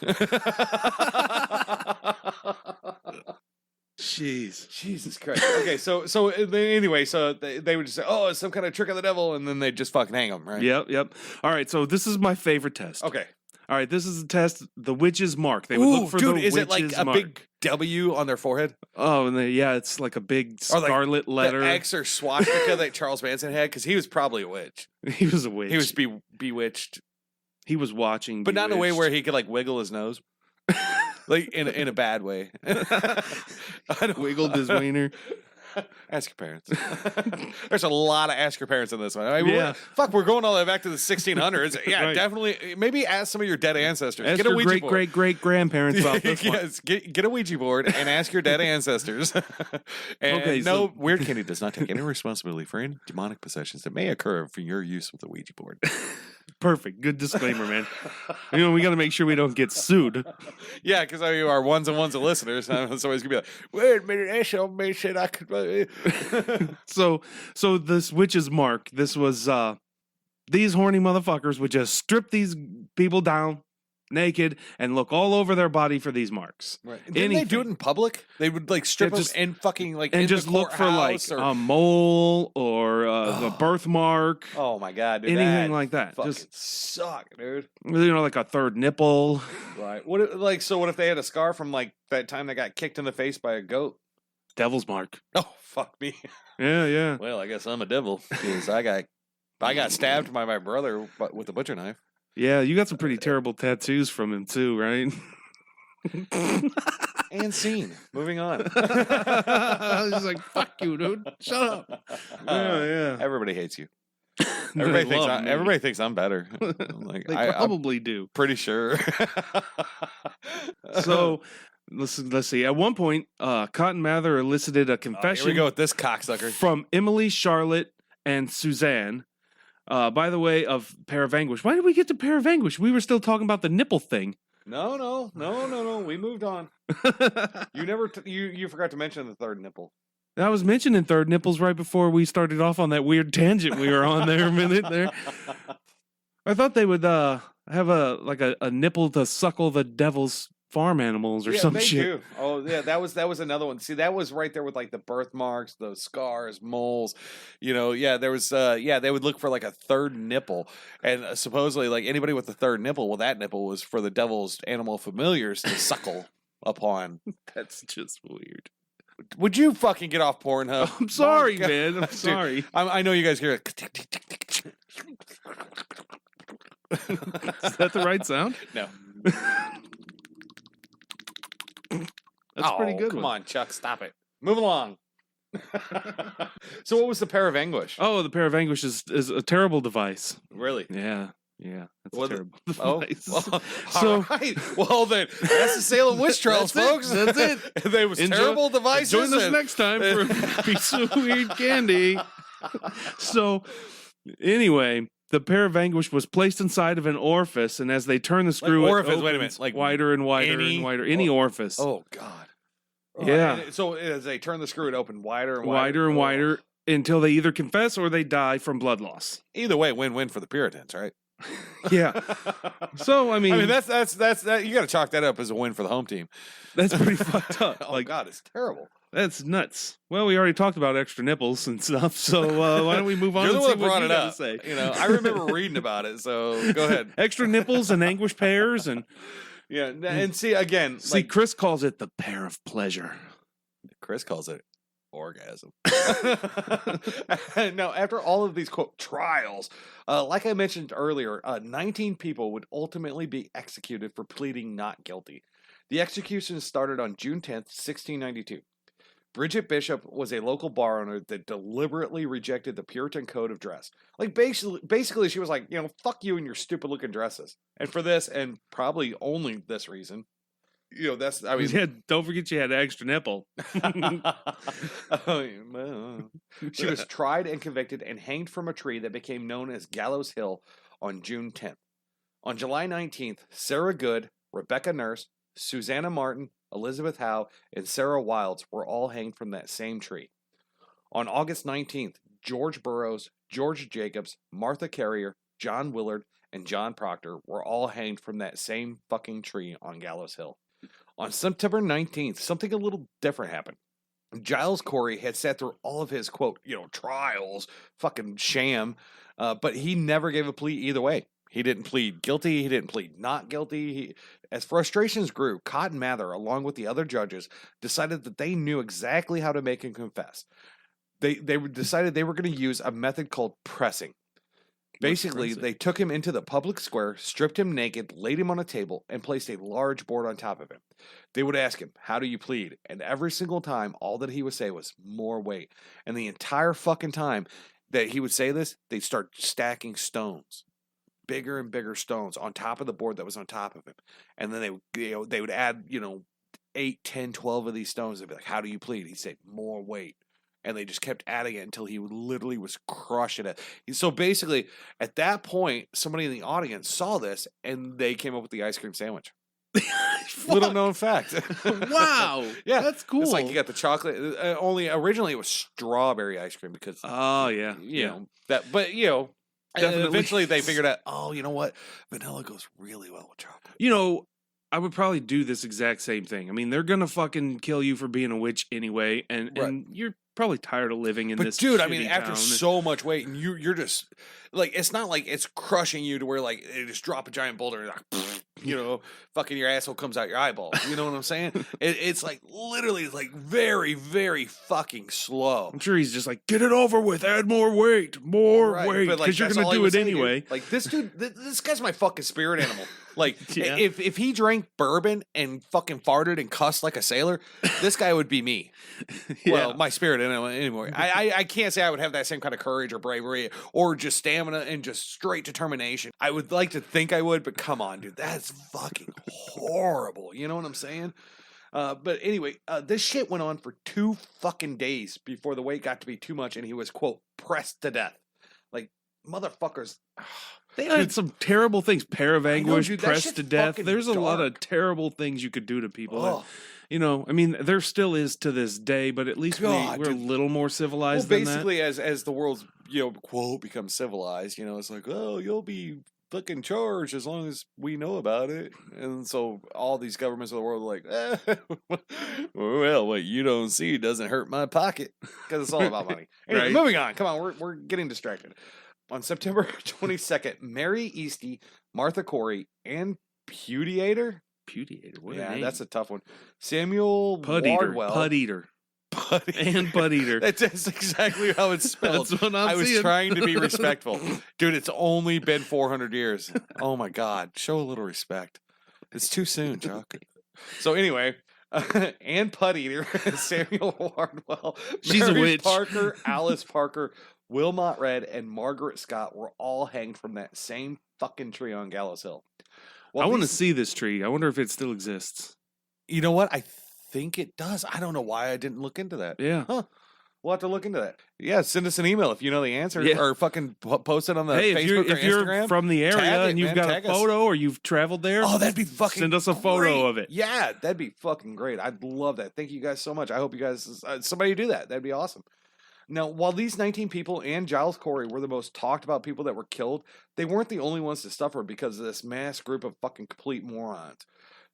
Jeez. Jesus Christ. Okay, so anyway, so they would just say, oh, it's some kind of trick of the devil, and then they'd just fucking hang them, right? Yep. All right, so this is my favorite test. Okay. All right, this is the test, the witch's mark. They would look for dude, the is it like witch's a mark. big W on their forehead? Oh, and it's like a big Or like scarlet letter. The X or swastika that Charles Manson had, because he was probably a witch. He was a witch. He was bewitched, He was watching, but not in a way Bewitched. where he could like wiggle his nose, like in a bad way. I don't Wiggled his wiener. Ask your parents. There's a lot of ask your parents in this one. I mean, Yeah. we're going all the way back to the 1600s. Yeah, Right. Definitely. Maybe ask some of your dead ancestors. Ask Get a your Ouija board. great grandparents about this one. Yes, get a Ouija board and ask your dead ancestors. And Okay, no, so- Weird Candy does not take any responsibility for any demonic possessions that may occur from your use of the Ouija board. Perfect. Good disclaimer, man. We got to make sure we don't get sued. Yeah, because our ones and ones of listeners, it's always gonna be like, wait a minute, that show me shit I could. So this witch's mark, this was these horny motherfuckers would just strip these people down naked and look all over their body for these marks. Right. Didn't they do it in public? They would like strip Yeah, them just- and fucking like And in just the look for like courthouse or- a mole or the birthmark, oh my god, dude, anything like that. Fucking Just suck, dude. like a third nipple. Right. What if they had a scar from like that time they got kicked in the face by a goat? Devil's mark. Oh fuck me. Yeah. Well, I guess I'm a devil because I got stabbed by my brother with a butcher knife. Yeah, you got some pretty terrible tattoos from him too, right? And scene. Moving on. He's like, fuck you, dude. Shut up. Yeah. Everybody hates you. Everybody thinks I'm better. Like, They I'm probably do. pretty sure. So let's see. At one point, Cotton Mather elicited a Here we confession go with this cocksucker. from Emily, Charlotte, and Suzanne. By the way, of Pair of Anguish. Why did we get to Pair of Anguish? We were still talking about the nipple thing. No. We moved on. You never. You forgot to mention the third nipple. I was mentioning third nipples right before we started off on that weird tangent we were on there a minute there. I thought they would have a nipple to suckle the devil's farm animals or some they shit. do. Oh yeah, that was another one. See, that was right there with like the birthmarks, those scars, moles. There was they would look for like a third nipple, and supposedly like anybody with a third nipple, well, that nipple was for the devil's animal familiars to suckle upon. That's just weird. Would you fucking get off Pornhub? I'm sorry, man. I'm sorry. Dude, I know you guys hear it. Is that the right sound? No. That's pretty good. Come on, Chuck. Stop it. Move along. So what was the Pair of Anguish? Oh, the Pair of Anguish is a terrible device. Really? Yeah. That's Well, a terrible Oh, device. well, So- all right. Well, then that's the Salem Witch Trials, That's it. folks. That's it. They was terrible devices. Join us and- next time for a piece of weird candy. So, anyway, the Pair of Anguish was placed inside of an orifice, and as they turn the screw, it orifice, wait a minute, opens like wider and wider any- and wider. Any orifice. Oh God. Yeah. And so as they turn the screw, it opened wider and wider and Oh. wider until they either confess or they die from blood loss. Either way, win-win for the Puritans, right? Yeah. So I mean, that's that. You got to chalk that up as a win for the home team. that's pretty fucked up. Oh God, it's terrible. That's nuts. Well, we already talked about extra nipples and stuff, so why don't we move on? You're the and one see that what brought you it gotta up. Say. I remember reading about it. So go ahead. Extra nipples and anguish pairs, and Yeah, and see again. see, Like Chris calls it the pair of pleasure. Chris calls it orgasm. Now, after all of these quote trials, like I mentioned earlier, 19 people would ultimately be executed for pleading not guilty. The execution started on June 10th, 1692. Bridget Bishop was a local bar owner that deliberately rejected the Puritan code of dress. Like basically she was like, fuck you and your stupid looking dresses. And for this, and probably only this reason, that's, I mean, Yeah, don't forget you had an extra nipple. She was tried and convicted and hanged from a tree that became known as Gallows Hill on June 10th. On July 19th, Sarah Good, Rebecca Nurse, Susanna Martin, Elizabeth Howe, and Sarah Wilds were all hanged from that same tree. On August 19th, George Burroughs, George Jacobs, Martha Carrier, John Willard, and John Proctor were all hanged from that same fucking tree on Gallows Hill. On September 19th, something a little different happened. Giles Corey had sat through all of his, quote, trials, fucking sham, but he never gave a plea either way. He didn't plead guilty. He didn't plead not guilty. As frustrations grew, Cotton Mather, along with the other judges, decided that they knew exactly how to make him confess. They decided they were going to use a method called pressing. Basically, they took him into the public square, stripped him naked, laid him on a table, and placed a large board on top of him. They would ask him, "How do you plead?" And every single time, all that he would say was, "More weight." And the entire fucking time that he would say this, they'd start stacking stones. Bigger and bigger stones on top of the board that was on top of him. And then they would add, 8, 10, 12 of these stones. They'd be like, "How do you plead?" He'd say, "More weight." And they just kept adding it until he literally was crushing it. So basically, at that point, somebody in the audience saw this, and they came up with the ice cream sandwich. Little known fact. Wow. Yeah, That's cool. It's like you got the chocolate. Only originally it was strawberry ice cream because Oh, yeah. that. But Definitely. eventually they figured out. Oh, you know what? Vanilla goes really well with chocolate. I would probably do this exact same thing. I mean, they're going to fucking kill you for being a witch anyway, and you're probably tired of living in this dude, I shitty mean, after town. so much weight, and you're just like, it's not like it's crushing you to where like they just drop a giant boulder and like, fucking your asshole comes out your eyeball. You know what I'm saying? It's like literally like very, very fucking slow. I'm sure he's just like, get it over with, add more weight, more weight, but, because you're that's going all to he do would it say, dude. anyway. Like this dude, this guy's my fucking spirit animal. Like, Yeah. if he drank bourbon and fucking farted and cussed like a sailor, this guy would be me. Well, my spirit anyway. I can't say I would have that same kind of courage or bravery or just stamina and just straight determination. I would like to think I would, but come on, dude. That's fucking horrible. You know what I'm saying? But anyway, this shit went on for 2 fucking days before the weight got to be too much and he was, quote, pressed to death. Like, motherfuckers. They had some terrible things. Pair of anguish, dude, that pressed shit's to death. fucking There's a lot of dark. terrible things you could do to people. Ugh. You know, I mean, there still is to this day, but at least God, we're a dude. little more Well, civilized than that. basically, as the world's, quote, becomes civilized, it's like, oh, you'll be fucking charged as long as we know about it. And so all these governments of the world are like, well, what you don't see doesn't hurt my pocket, because it's all about money. Anyway, Right. moving on. Come on, we're getting distracted. On September 22nd, Mary Easty, Martha Corey, and Pudiator. Pudiator, what a Yeah, name. that's a tough one. Samuel Pud eater, Wardwell. Pud eater, Pud and Pud eater. That's exactly how it's spelled. That's what I'm I was seeing. trying to be respectful. Dude, it's only been 400 years. Oh my God. Show a little respect. It's too soon, Chuck. So anyway, Ann Pud Eater, Samuel Wardwell, She's a Mary witch. Parker, Alice Parker, Wilmot Red, and Margaret Scott were all hanged from that same fucking tree on Gallows Hill. Well, I want to these- see this tree. I wonder if it still exists. You know what? I think it does. I don't know why I didn't look into that. Yeah. Huh. We'll have to look into that. Yeah, send us an email if you know the answer, Yeah. or fucking post it on the Hey, Facebook if or you're Instagram. from the area Tag it, and you've man, got a tag us. photo or you've traveled there, Oh, that'd be fucking. send us a photo great. of it. Yeah, that'd be fucking great. I'd love that. Thank you guys so much. I hope you guys somebody do that. That'd be awesome. Now, while these 19 people and Giles Corey were the most talked about people that were killed, they weren't the only ones to suffer because of this mass group of fucking complete morons.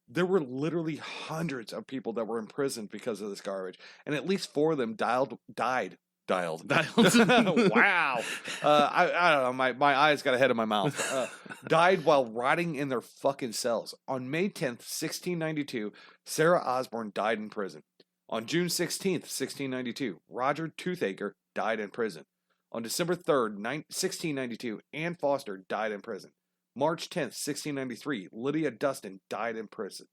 There were literally hundreds of people that were imprisoned because of this garbage, and at least 4 of them died. Dialed. Wow. I don't know. My eyes got ahead of my mouth. Died while rotting in their fucking cells. On May 10th, 1692, Sarah Osborne died in prison. On June 16th, 1692, Roger Toothaker died in prison. On December 3rd, 1692, Ann Foster died in prison. March 10th, 1693, Lydia Dustin died in prison.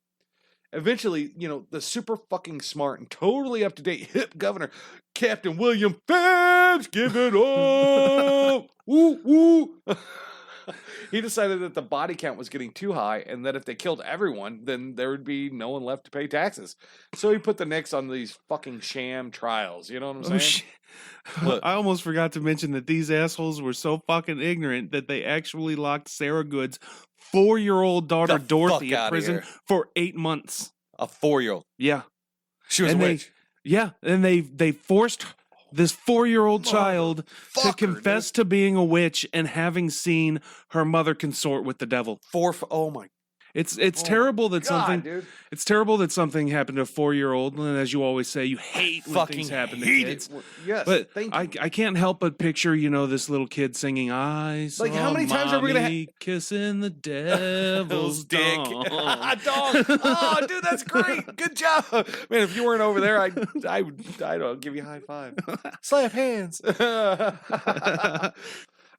Eventually, the super fucking smart and totally up-to-date hip governor, Captain William Phelps, give it up! Woo, woo! He decided that the body count was getting too high and that if they killed everyone, then there would be no one left to pay taxes. So he put the nix on these fucking sham trials. You know what I'm saying? Oh, shit. Look. I almost forgot to mention that these assholes were so fucking ignorant that they actually locked Sarah Good's 4-year-old daughter The Dorothy fuck in outta prison here. for 8 months. A 4-year-old. Yeah. She was And a they- witch. Yeah, and they forced this 4-year-old child to Motherfucker, confess to being a witch and having seen her mother consort with the devil. Oh my It's Oh terrible that God, something dude. it's terrible that something happened to a 4-year-old, and as you always say, you hate when Fucking things happen to hate kids. it. Yes, But thank I you. can't help but picture, this little kid singing, "I saw Like, how many times are we gonna mommy kissing the devil's dick. dong." Dog. Oh, dude, that's great. Good job. Man, if you weren't over there, I don't give you a high five. Slap hands.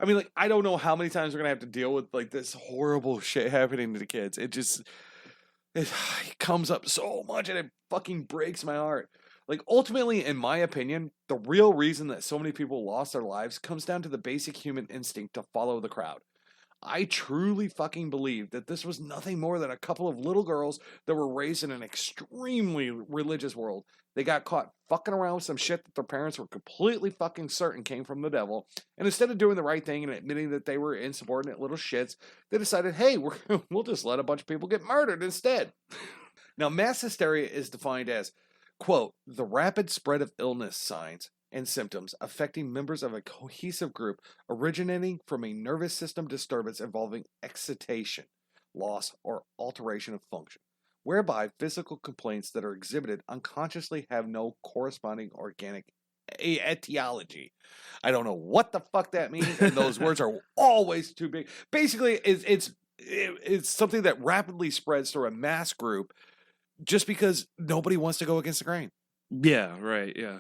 I mean, I don't know how many times we're going to have to deal with, this horrible shit happening to the kids. It comes up so much and it fucking breaks my heart. Ultimately, in my opinion, the real reason that so many people lost their lives comes down to the basic human instinct to follow the crowd. I truly fucking believe that this was nothing more than a couple of little girls that were raised in an extremely religious world. They got caught fucking around with some shit that their parents were completely fucking certain came from the devil. And instead of doing the right thing and admitting that they were insubordinate little shits, they decided, hey, we'll just let a bunch of people get murdered instead. Now, mass hysteria is defined as, quote, the rapid spread of illness signs and symptoms affecting members of a cohesive group originating from a nervous system disturbance involving excitation, loss, or alteration of function, whereby physical complaints that are exhibited unconsciously have no corresponding organic etiology. I don't know what the fuck that means, and those words are always too big. Basically, it's something that rapidly spreads through a mass group just because nobody wants to go against the grain. Yeah, right, yeah.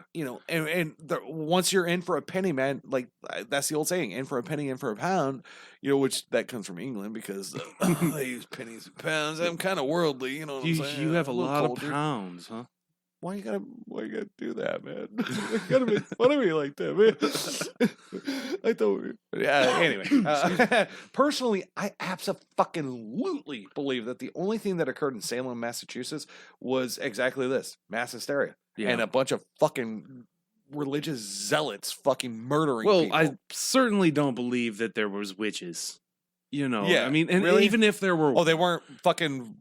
Once you're in for a penny, man, like that's the old saying, in for a penny, in for a pound, which that comes from England because they use pennies and pounds. I'm kind of worldly, you know what I'm saying? You have a little lot culture. of pounds, huh? Why you gotta do that, man? You gotta make fun of me like that, man. I thought, yeah. Anyway, personally, I absolutely believe that the only thing that occurred in Salem, Massachusetts, was exactly this: mass hysteria and a bunch of fucking religious zealots fucking murdering people. I certainly don't believe that there was witches. Yeah, I mean, and really? even if there were, they weren't fucking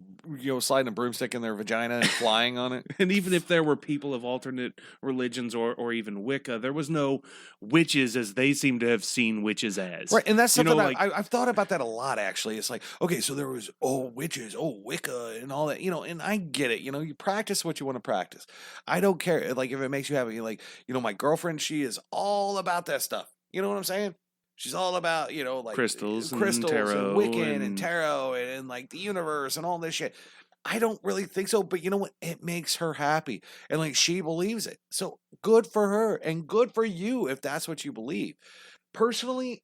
sliding a broomstick in their vagina and flying on it. and even if there were people of alternate religions or even Wicca, there was no witches as they seem to have seen witches as. Right, and that's something I've thought about that a lot, actually. It's like, okay, so there was, witches, Wicca, and all that, and I get it. You practice what you want to practice. I don't care. Like, if it makes you happy, like, my girlfriend, she is all about that stuff. You know what I'm saying? She's all about, like crystals and tarot Wiccan and tarot and like the universe and all this shit. I don't really think so, but you know what? It makes her happy. And like she believes it. So good for her and good for you if that's what you believe. Personally,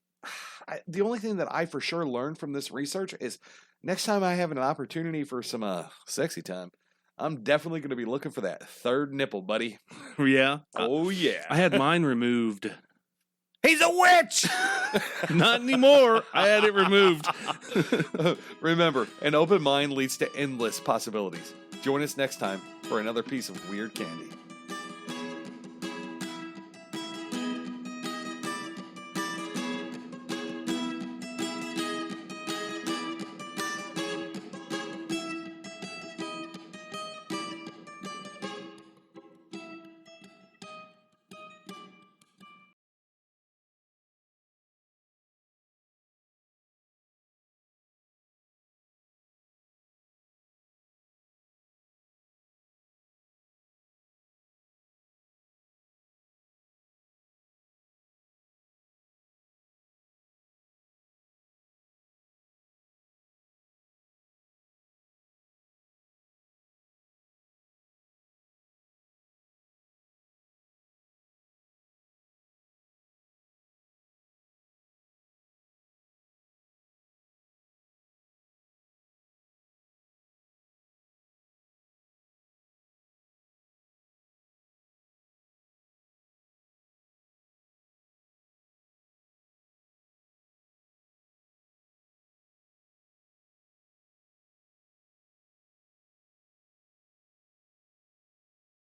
the only thing that I for sure learned from this research is next time I have an opportunity for some sexy time, I'm definitely going to be looking for that third nipple, buddy. Yeah. Oh, yeah. I had mine removed. He's a witch! Not anymore. I had it removed. Remember, an open mind leads to endless possibilities. Join us next time for another piece of weird candy.